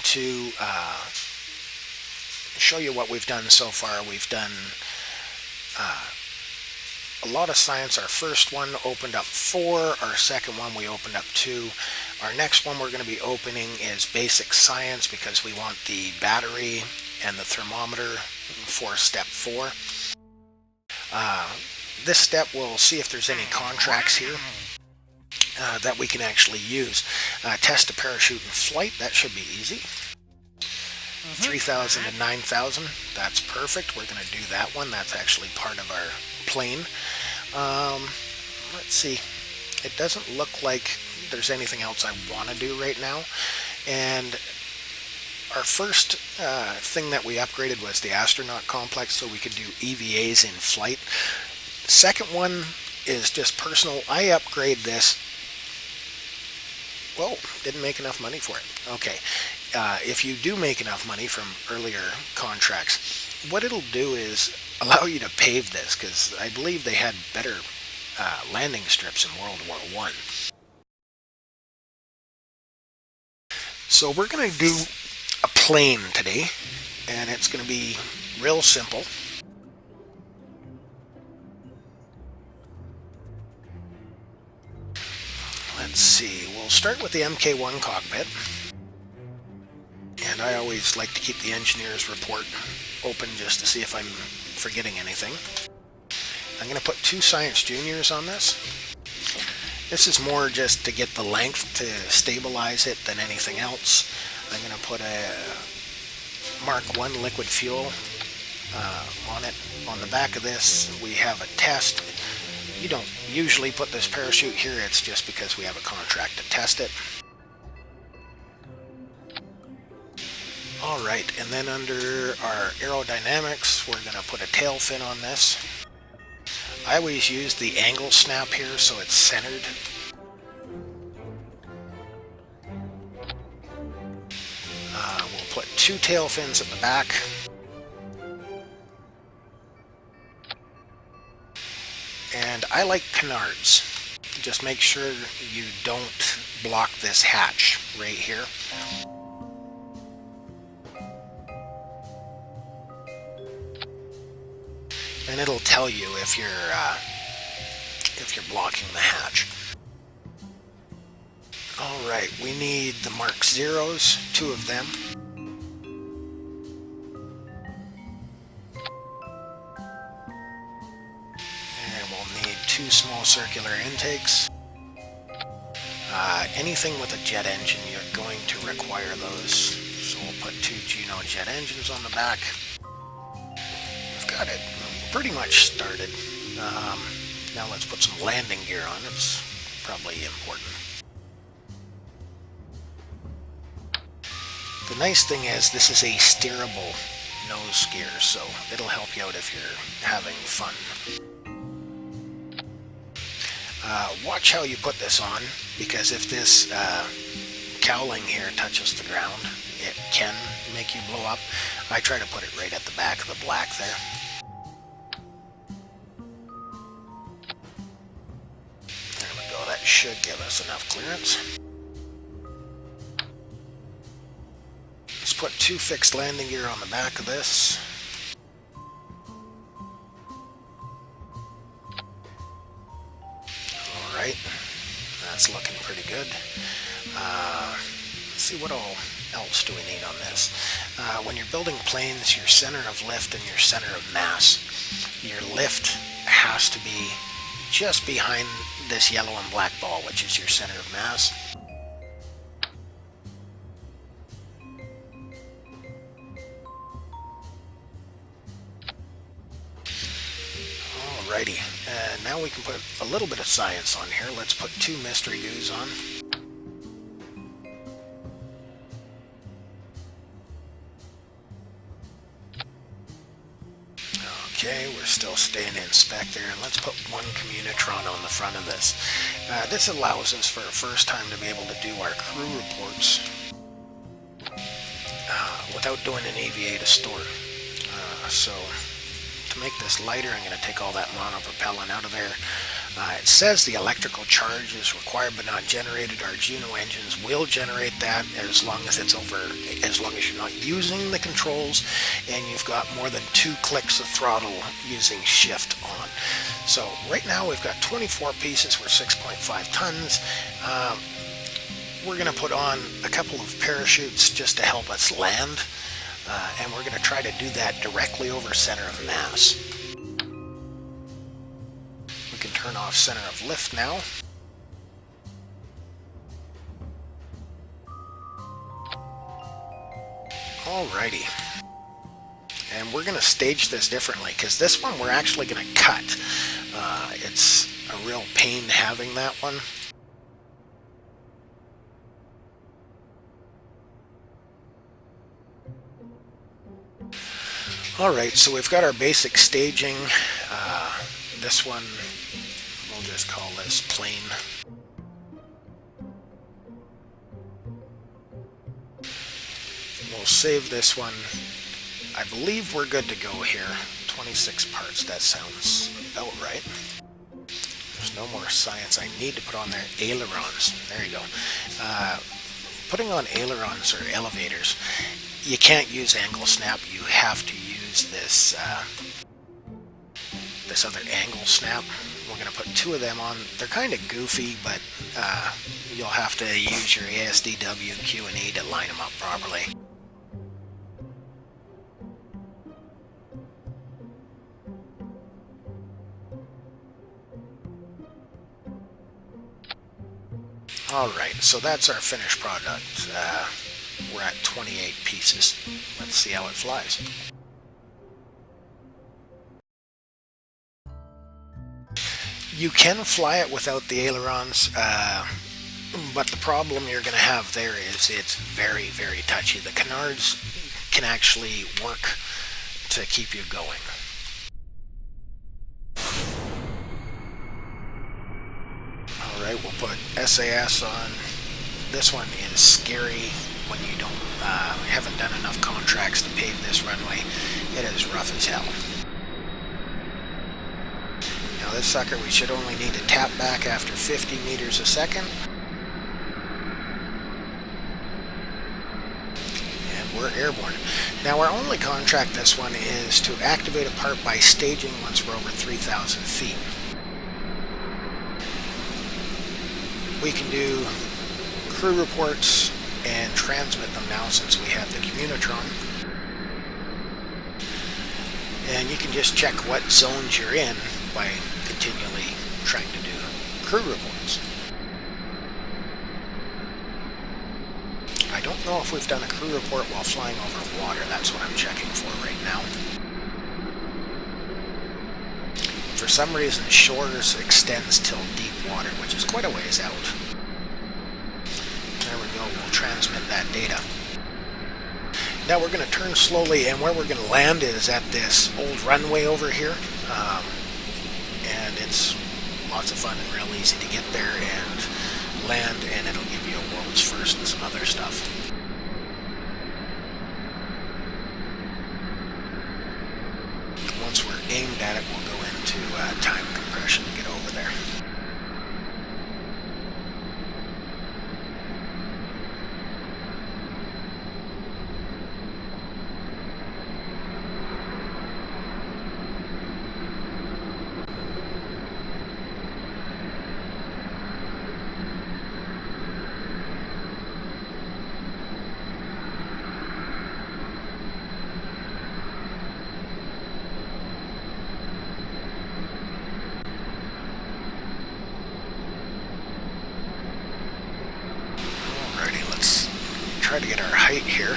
to show you what we've done so far. We've done a lot of science. Our first one opened up 4. Our second one we opened up 2. Our next one we're going to be opening is basic science because we want the battery and the thermometer for step 4. This step we'll see if there's any contracts here that we can actually use. Test a parachute in flight, that should be easy. 3,000 to 9,000, that's perfect. We're going to do that one. That's actually part of our plane. Let's see. It doesn't look like there's anything else I want to do right now. And our first thing that we upgraded was the astronaut complex, so we could do EVAs in flight. Second one is just personal. I upgrade this. Whoa, didn't make enough money for it. Okay. If you do make enough money from earlier contracts, what it'll do is allow you to pave this, because I believe they had better landing strips in World War I. So we're going to do a plane today, and it's going to be real simple. Let's see, we'll start with the Mk1 cockpit. And I always like to keep the engineer's report open just to see if I'm forgetting anything. I'm going to put 2 Science Juniors on this. This is more just to get the length to stabilize it than anything else. I'm going to put a Mark 1 liquid fuel on it. On the back of this we have a test. You don't usually put this parachute here, it's just because we have a contract to test it. Alright, and then under our aerodynamics, we're going to put a tail fin on this. I always use the angle snap here so it's centered. We'll put 2 tail fins at the back. And I like canards. Just make sure you don't block this hatch right here. And it'll tell you if you're blocking the hatch. All right, we need the Mark Zeros, 2 of them. And we'll need 2 small circular intakes. Anything with a jet engine, you're going to require those. So we'll put 2 Geno jet engines on the back. We've got it pretty much started. Now let's put some landing gear on. It's probably important. The nice thing is this is a steerable nose gear, so it'll help you out if you're having fun. Watch how you put this on, because if this cowling here touches the ground, it can make you blow up. I try to put it right at the back of the black there. Should give us enough clearance. Let's put 2 fixed landing gear on the back of this. Alright, that's looking pretty good. Let's see what all else do we need on this. When you're building planes, your center of lift and your center of mass. Your lift has to be just behind this yellow and black ball, which is your center of mass. Alrighty, and now we can put a little bit of science on here. Let's put 2 mystery U's on. Okay, we're still staying in spec there, and let's put 1 Communitron on the front of this. This allows us for a first time to be able to do our crew reports without doing an EVA to store. So to make this lighter, I'm going to take all that monopropellant out of there. It says the electrical charge is required but not generated. Our Juno engines will generate that as long as you're not using the controls and you've got more than 2 clicks of throttle using shift on. So right now we've got 24 pieces. We're 6.5 tons. We're going to put on a couple of parachutes just to help us land, and we're going to try to do that directly over center of mass. We can turn off center of lift now. Alrighty. And we're going to stage this differently, because this one we're actually going to cut. It's a real pain having that one. Alright, so we've got our basic staging. This one, we'll just call this plain. We'll save this one. I believe we're good to go here. 26 parts, that sounds about right. There's no more science I need to put on there. Ailerons, there you go. Putting on ailerons or elevators, you can't use angle snap. You have to use this this other angle snap. We're going to put 2 of them on. They're kind of goofy, but you'll have to use your ASDW Q&E to line them up properly. Alright, so that's our finished product. We're at 28 pieces. Let's see how it flies. You can fly it without the ailerons, but the problem you're going to have there is it's very, very touchy. The canards can actually work to keep you going. Alright, we'll put SAS on. This one is scary when you haven't done enough contracts to pave this runway. It is rough as hell. Now this sucker, we should only need to tap back after 50 meters a second. And we're airborne. Now our only contract this one is to activate a part by staging once we're over 3,000 feet. We can do crew reports and transmit them now since we have the Communitron. And you can just check what zones you're in by continually trying to do crew reports. I don't know if we've done a crew report while flying over water. That's what I'm checking for right now. For some reason, shores extends till deep water, which is quite a ways out. There we go, we'll transmit that data. Now we're going to turn slowly, and where we're going to land is at this old runway over here. And it's lots of fun and real easy to get there and land, and it'll give you a world's first and some other stuff. Once we're aimed at it, we'll go into time compression to get over there. Try to get our height here.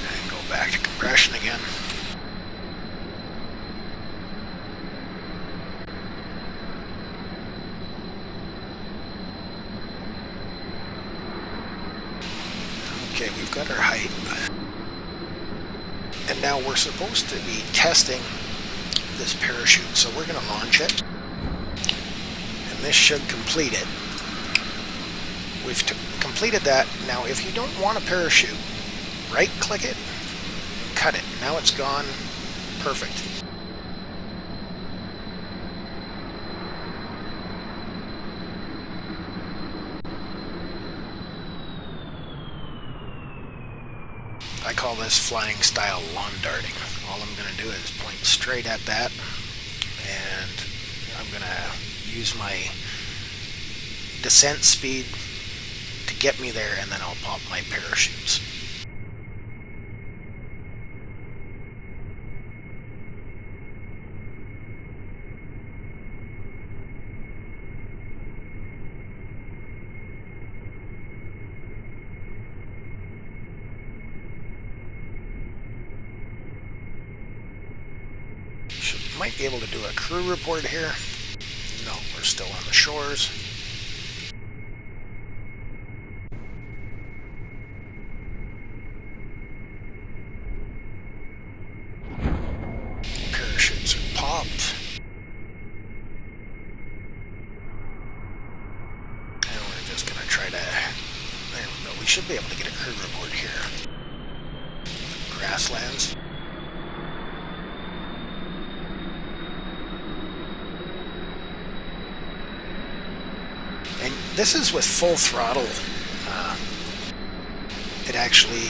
And go back to compression again. Okay, we've got our height. And now we're supposed to be testing this parachute, so we're going to launch it, and this should complete it. we've completed that. Now, if you don't want a parachute, right-click it, cut it. Now it's gone. Perfect. I call this flying style lawn darting. All I'm going to do is point straight at that, and I'm going to use my descent speed to get me there, and then I'll pop my parachutes. Might be able to do a crew report here. No, we're still on the shores. Parachutes are popped. And we're just going to try to... There we go. We should be able to get a crew report here. Grasslands. And this is with full throttle. It actually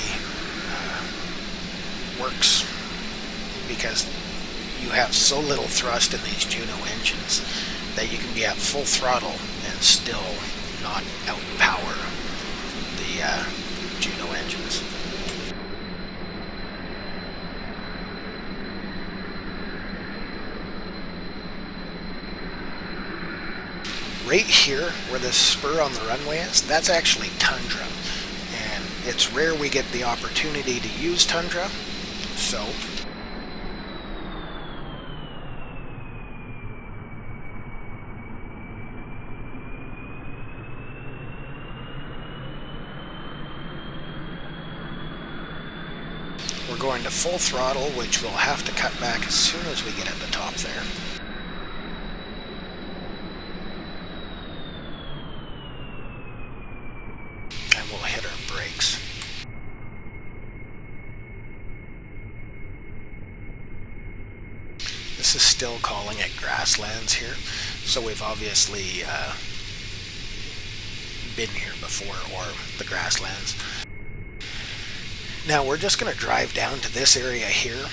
works because you have so little thrust in these Juno engines that you can be at full throttle and still not outpower the Juno engines. Right here, where this spur on the runway is, that's actually tundra. And it's rare we get the opportunity to use tundra, so we're going to full throttle, which we'll have to cut back as soon as we get at the top there. This is still calling it grasslands here, so we've obviously been here before, or the grasslands. Now we're just going to drive down to this area here,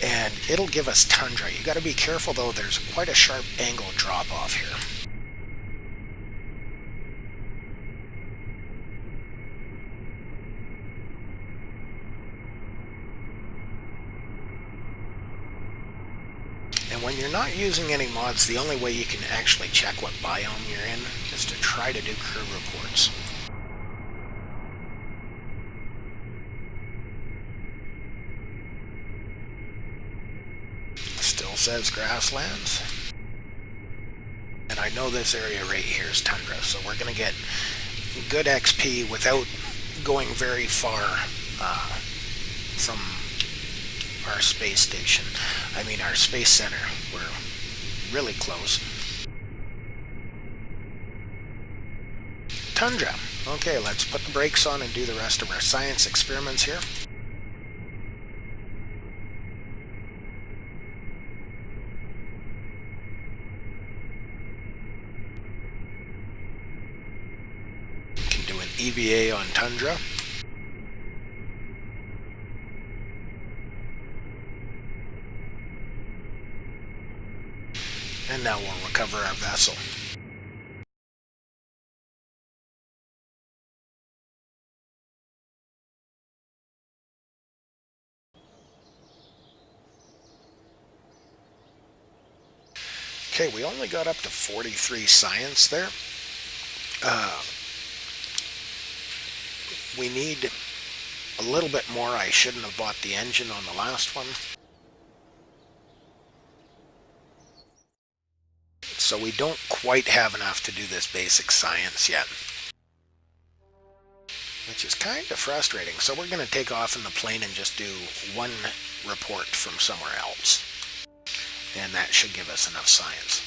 and it'll give us tundra. You got to be careful though, there's quite a sharp angle drop off here. And when you're not using any mods, the only way you can actually check what biome you're in is to try to do crew reports. Still says grasslands. And I know this area right here is tundra, so we're going to get good XP without going very far from our space station. I mean our space center. We're really close. Tundra. Okay, let's put the brakes on and do the rest of our science experiments here. We can do an EVA on tundra. And now we'll recover our vessel. Okay, we only got up to 43 science there. We need a little bit more. I shouldn't have bought the engine on the last one. So we don't quite have enough to do this basic science yet, which is kind of frustrating. So we're going to take off in the plane and just do one report from somewhere else, and that should give us enough science.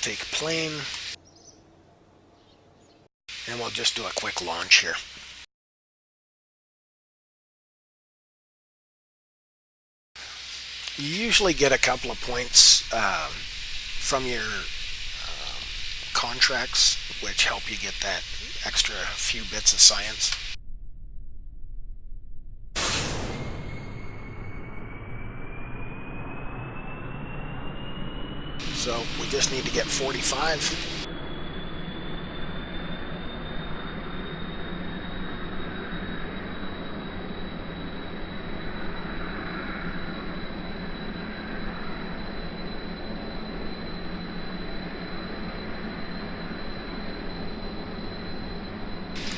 take plane, and we'll just do a quick launch here. You usually get a couple of points from your contracts, which help you get that extra few bits of science. So we just need to get 45.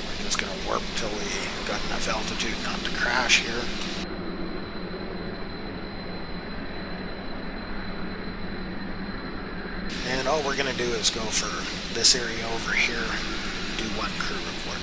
We're just going to warp till we got enough altitude not to crash here. And all we're going to do is go for this area over here, do one crew report.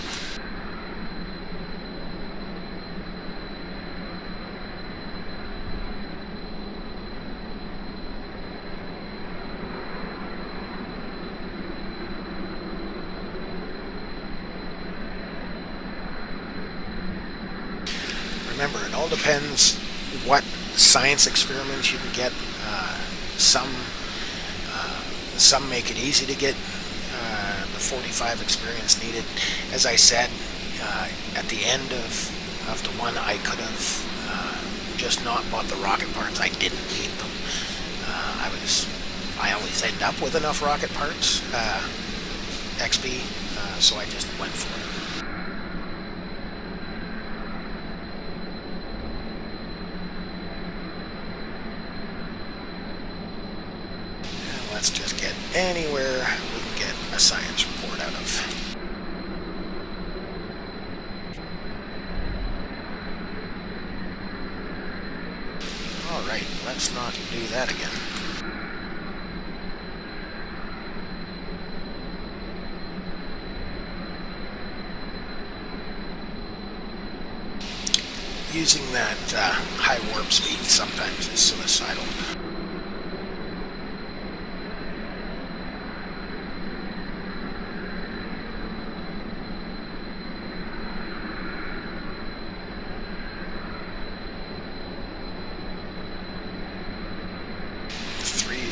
Remember, it all depends what science experiments you can get. Some make it easy to get the 45 experience needed. As I said, at the end of the one, I could have just not bought the rocket parts. I didn't need them. I always end up with enough rocket parts, XP, so I just went for it. Let's just get anywhere we can get a science report out of. Alright, let's not do that again. Using that high warp speed sometimes is suicidal.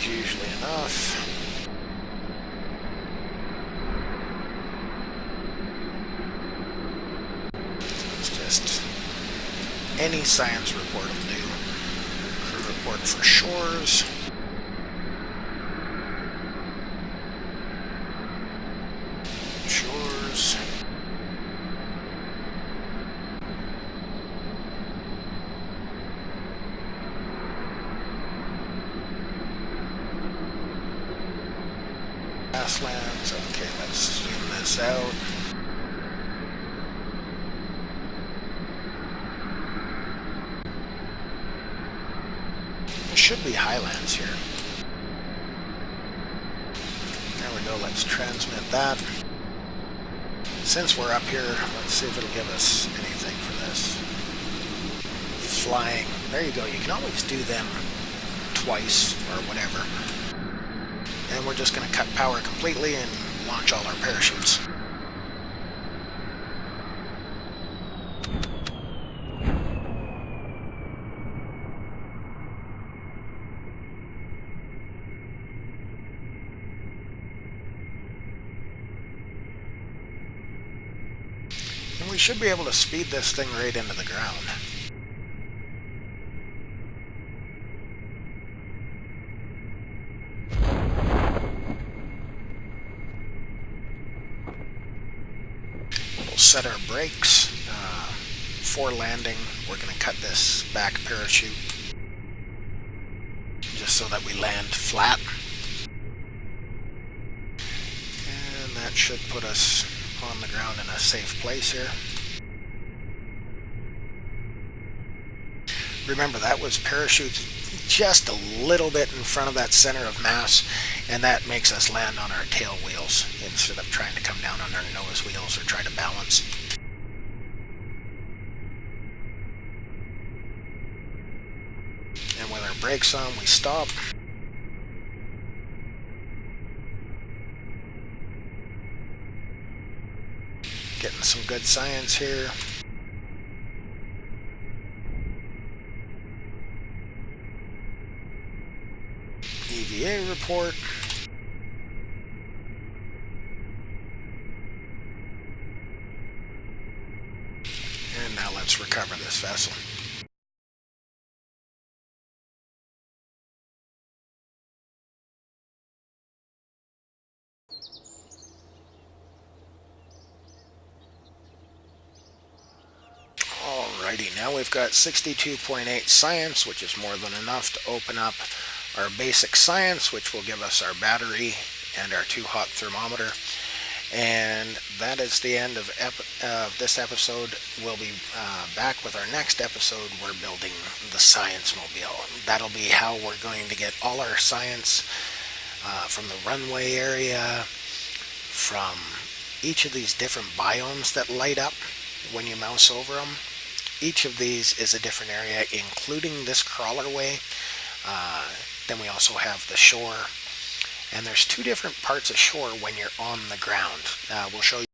Usually enough. It's just any science report will do. Crew report for shores. Shores. Grasslands. Okay, let's zoom this out. There should be highlands here. There we go, let's transmit that. Since we're up here, let's see if it'll give us anything for this. Flying. There you go, you can always do them twice or whatever. And we're just going to cut power completely and launch all our parachutes. And we should be able to speed this thing right into the ground. Set our brakes for landing. We're going to cut this back parachute just so that we land flat, and that should put us on the ground in a safe place here. Remember, that was parachutes just a little bit in front of that center of mass, and that makes us land on our tail wheels instead of trying to come down on our nose wheels or try to balance. And with our brakes on, we stop. Getting some good science here. EVA report. And now let's recover this vessel. Alrighty, now we've got 62.8 science, which is more than enough to open up our basic science, which will give us our battery and our 2-hot thermometer. And that is the end of this episode. We'll be back with our next episode. We're building the Science Mobile. That'll be how we're going to get all our science from the runway area, from each of these different biomes that light up when you mouse over them. Each of these is a different area, including this crawlerway. Then we also have the shore. And there's 2 different parts of shore when you're on the ground. We'll show you